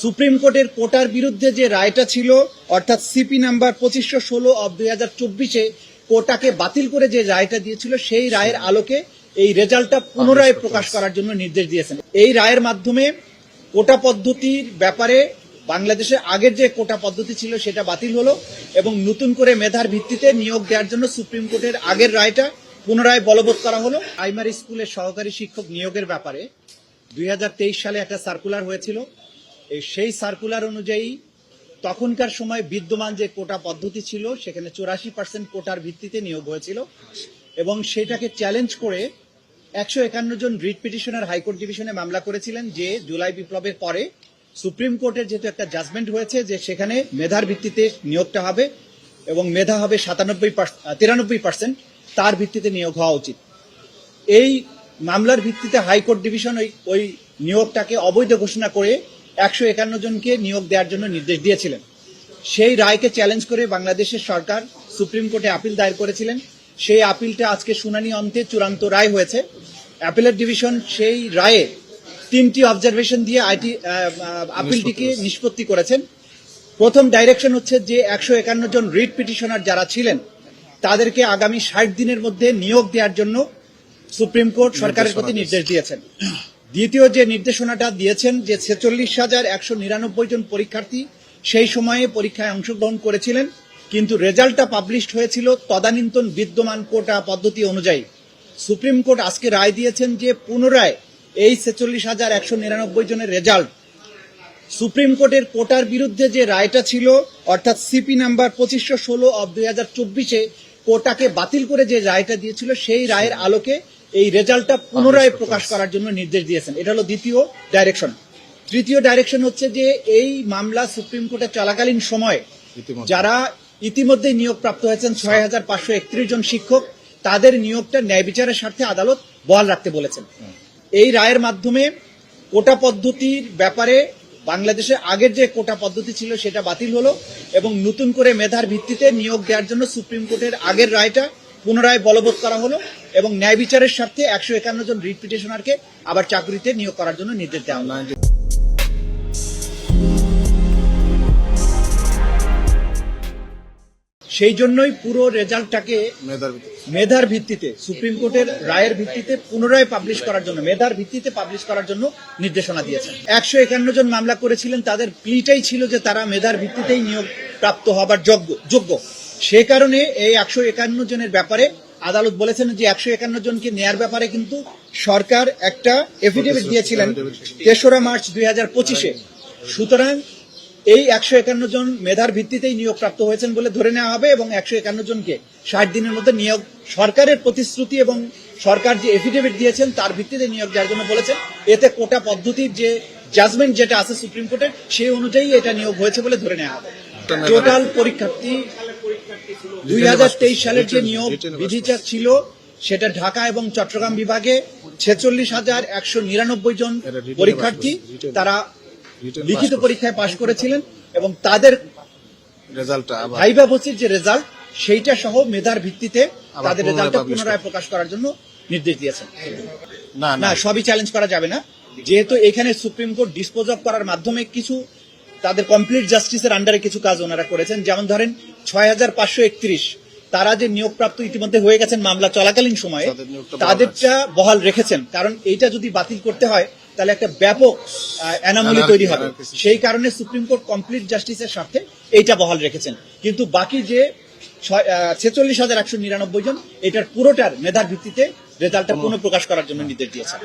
Supreme কোর্টের কোটার বিরুদ্ধে যে রায়টা ছিল অর্থাৎ সিপি নাম্বার 2516/2024 কোটাকে বাতিল করে যে রায়টা দিয়েছিল সেই রায়ের আলোকে এই রেজাল্টটা পুনরায় প্রকাশ করার জন্য নির্দেশ দিয়েছেন। এই রায়ের মাধ্যমে কোটা পদ্ধতির ব্যাপারে বাংলাদেশে আগের যে কোটা পদ্ধতি ছিল সেটা বাতিল হলো এবং নতুন করে মেধার ভিত্তিতে নিয়োগ দেওয়ার জন্য সুপ্রিম কোর্টের আগের রায়টা পুনরায় বলবৎ করা হলো। প্রাইমারি স্কুলের সহকারী শিক্ষক নিয়োগের ব্যাপারে 2023 সালে একটা সার্কুলার হয়েছিল। সেই সার্কুলার অনুযায়ী তখনকার সময় বিদ্যমান যে কোটা পদ্ধতি ছিল সেখানে 84% কোটার ভিত্তিতে নিয়োগ হয়েছিল এবং সেটাকে চ্যালেঞ্জ করে 151 জন রিট পিটিশনার হাইকোর্ট ডিভিশনে মামলা করেছিলেন যে জুলাই বিপ্লবের পরে সুপ্রিম কোর্টের যেহেতু একটা জাজমেন্ট হয়েছে যে সেখানে মেধার ভিত্তিতে নিয়োগটা হবে এবং মেধা হবে 93% তার ভিত্তিতে নিয়োগ হওয়া উচিত। এই মামলার ভিত্তিতে হাইকোর্ট ডিভিশন ওই নিয়োগটাকে অবৈধ ঘোষণা করে 151 জনকে নিয়োগ দেওয়ার জন্য নির্দেশ দিয়েছিলেন। সেই রায়কে চ্যালেঞ্জ করে বাংলাদেশের সরকার সুপ্রিম কোর্টে আপিল দায়ের করেছিলেন। সেই আপিলটা আজকে শুনানি অন্তে চূড়ান্ত রায় হয়েছে। অ্যাপিলেট ডিভিশন সেই রায়ে 3টি অবজারভেশন দিয়ে আপিলটিকে নিষ্পত্তি করেছেন। প্রথম ডাইরেকশন হচ্ছে যে 151 জন রিট পিটিশনার যারা ছিলেন তাদেরকে আগামী 60 দিনের মধ্যে নিয়োগ দেওয়ার জন্য সুপ্রিম কোর্ট সরকারের প্রতি নির্দেশ দিয়েছেন। দ্বিতীয় যে নির্দেশনাটা দিয়েছেন যে 46,199 জন পরীক্ষার্থী সেই সময়ে পরীক্ষায় অংশগ্রহণ করেছিলেন কিন্তু রেজাল্টটা পাবলিশড হয়েছিল তদানীন্তন বিদ্যমান কোটা পদ্ধতি অনুযায়ী। সুপ্রিম কোর্ট আজকে রায় দিয়েছেন যে পুনরায় এই 46,199 জনের রেজাল্ট সুপ্রিম কোর্টের কোটার বিরুদ্ধে যে রায়টা ছিল অর্থাৎ সিপি নাম্বার 2516/2024 কোটাকে বাতিল করে যে রায়টা দিয়েছিল সেই রায়ের আলোকে এই রেজাল্টটা পুনরায় প্রকাশ করার জন্য নির্দেশ দিয়েছেন। এটা হলো দ্বিতীয় ডাইরেকশন। তৃতীয় ডাইরেকশন হচ্ছে যে এই মামলা সুপ্রিম কোর্টে চলাকালীন সময়ে যারা ইতিমধ্যে নিয়োগপ্রাপ্ত হয়েছেন 6,531 জন শিক্ষক তাদের নিয়োগটা ন্যায় বিচারের স্বার্থে আদালত বহাল রাখতে বলেছেন। এই রায়ের মাধ্যমে কোটা পদ্ধতির ব্যাপারে বাংলাদেশে আগের যে কোটা পদ্ধতি ছিল সেটা বাতিল হলো এবং নতুন করে মেধার ভিত্তিতে নিয়োগ দেওয়ার জন্য সুপ্রিম কোর্টের আগের রায়টা পুনরায় বলবৎ করা হলো এবং ন্যায় বিচারের স্বার্থে 151 জন রিট পিটিশনারকে আবার চাকরিতে নিয়োগ করার জন্য নির্দেশ দেওয়া হলো। সেই জন্যই পুরো রেজাল্টটাকে মেধার ভিত্তিতে সুপ্রিম কোর্টের রায়ের ভিত্তিতে পুনরায় পাবলিশ করার জন্য মেধার ভিত্তিতে পাবলিশ করার জন্য নির্দেশনা দিয়েছেন। 151 জন মামলা করেছিলেন তাদের প্লিটাই ছিল যে তারা মেধার ভিত্তিতেই নিয়োগ প্রাপ্ত হবার যোগ্য। সে কারণে এই 151 জনের ব্যাপারে আদালত বলেছেন যে 151 জনকে নেয়ার ব্যাপারে কিন্তু সরকার একটা এফিডেভিট দিয়েছিলেন 3রা মার্চ 2025-এ। সুতরাং এই 151 জন মেধার ভিত্তিতেই নিয়োগ প্রাপ্ত হয়েছেন বলে ধরে নেওয়া হবে এবং 151 জনকে 60 দিনের মধ্যে নিয়োগ সরকারের প্রতিশ্রুতি এবং সরকার যে এফিডেভিট দিয়েছেন তার ভিত্তিতে নিয়োগ দেওয়ার জন্য বলেছেন। এতে কোটা পদ্ধতির যে জাজমেন্ট যেটা আছে সুপ্রিম কোর্টের সেই অনুযায়ী এটা নিয়োগ হয়েছে বলে ধরে নেওয়া হবে। টোটাল পরীক্ষার্থী 2023 সালের যে নিয়োগ বিধিটা ছিল সেটা ঢাকা এবং চট্টগ্রাম বিভাগে 46,199 জন পরীক্ষার্থী তারা লিখিত পরীক্ষায় পাশ করেছিলেন এবং তাদের ভাইভা ভর্তির যে রেজাল্ট সেইটা সহ মেধার ভিত্তিতে তাদের রেজাল্টটা পুনরায় প্রকাশ করার জন্য নির্দেশ দিয়েছেন। না সবই চ্যালেঞ্জ করা যাবে না, যেহেতু এখানে সুপ্রিম কোর্ট ডিসপোজ অফ করার মাধ্যমে কিছু তাদের কমপ্লিট জাস্টিসের আন্ডারে কিছু কাজ ওনারা করেছেন। যেমন ধরেন 6,531 তারা যে নিয়োগপ্রাপ্ত ইতিমধ্যে হয়ে গেছেন মামলা চলাকালীন সময়ে তাদেরটা বহাল রেখেছেন, কারণ এইটা যদি বাতিল করতে হয় তাহলে একটা ব্যাপক অ্যানোমালি তৈরি হবে। সেই কারণে সুপ্রিম কোর্ট কমপ্লিট জাস্টিসের স্বার্থে এইটা বহাল রেখেছেন। কিন্তু বাকি যে 46,199 জন এটার পুরোটার মেধার ভিত্তিতে রেজাল্টটা পুনঃপ্রকাশ করার জন্য নির্দেশ দিয়েছেন।